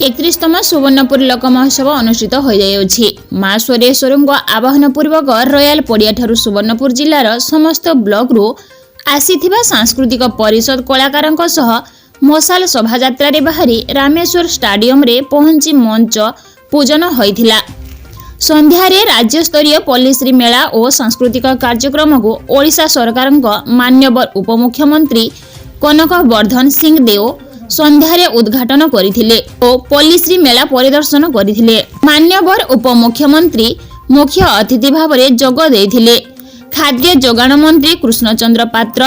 31तम सुवर्णपुर लोक महोत्सव अनुष्ठित हो जाउछि। मां स्वरेश्वरଙ୍କ आवाहन पूर्वक रॉयल पड़िया ठारू सुवर्णपुर जिल्लार समस्त ब्लॉक रु आसीथिबा सांस्कृतिक परिषद कलाकारଙ୍କ सह मशाल शोभायात्रा रे बाहरी रामेश्वर स्टेडियम रे पहुंची मंच पूजन होइथिला। संध्या रे राज्य स्तरीय पल्लीश्री मेला और सांस्कृतिक कार्यक्रम को ओडिशा सरकारଙ୍କ मान्यवर उपमुख्यमंत्री कनक वर्धन सिंह देव संध्यारे उद्घाटन करथिले और पल्लीश्री मेला परिदर्शन करथिले। मान्यवर उपमुख्यमंत्री मुख्य अतिथि भाव में जोग देथिले। खाद्य जोगाण मंत्री कृष्णचंद्र पात्र,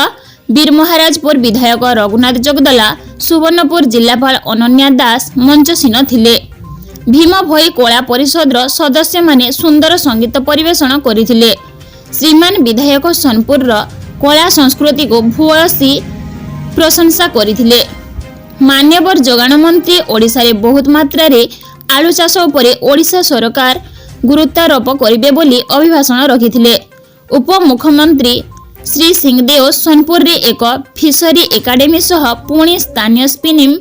बीरमहाराजपुर विधायक रघुनाथ जगदला, सुवर्णपुर जिलापाल अनन्या दास मंचसीन थिले। भीम भोई कला परिषद सदस्य माने सुंदर संगीत परिवेषण करथिले। श्रीमान विधायक सोनपुर कला संस्कृति को भूयसी प्रशंसा करथिले। मान्यवर जोगाण मंत्री ओडिशा रे बहुत मात्रा रे आलू चाष उपरे ओडिशा सरकार गुरुत्वारोप करिवे बोली अभिभाषण रखिथिले। उपमुख्यमंत्री श्री सिंहदेव सोनपुर रे एक फिशरी एकाडेमी सह पुणी स्थानीय स्पिनिंग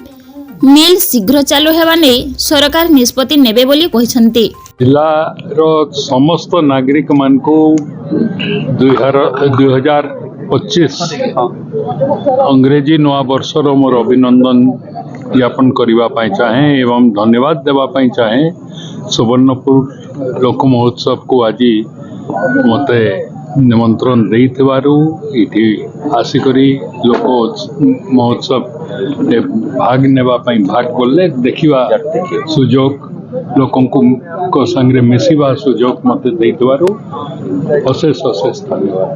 मिल शीघ्र चालू हेबा नै सरकार निष्पत्ति नेबे बोली कहिसंती। जिल्लार समस्त नागरिक मान को 2025 अंग्रेजी नवा वर्षर मोर अभिनंदन ज्ञापन करने चाहे एवं धन्यवाद देवाई चाहे। सुवर्णपुर लोक महोत्सव को आज मते निमंत्रण देइथिबारु आसिकरी लोक महोत्सव भाग नेबाई भाग बोले देखा सुजोग लोकों को संगे मिसिबा सुजोग मते देइथिबारु अशेष अशेष धन्यवाद।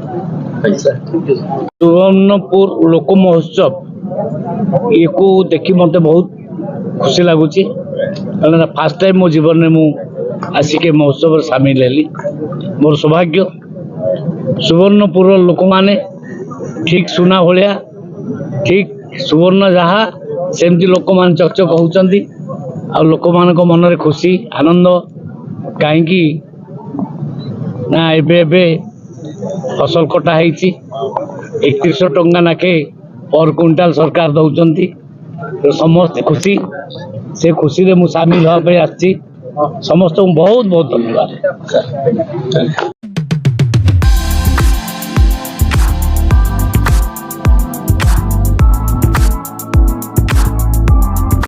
सुवर्णपुर लोक महोत्सव ये को देखी मत बहुत खुशी लगुच कारण फास्ट टाइम मो जीवन में मु आसिके महोत्सव सामिल हेली। मोर सौभाग्य सुवर्णपुर लोक माने ठीक सुना भाया ठीक सुवर्ण जहा सेमती लोक मान चकचक होउचंदी आ लोक मान को मन रे खुशी आनंद काहेकि ना एबे फसल कटा है 3100 टंका नाखे पर क्विंटाल सरकार दौरान तो समस्त खुशी से खुशी रे मु सामिल होगा आसी समस्त बहुत बहुत धन्यवाद।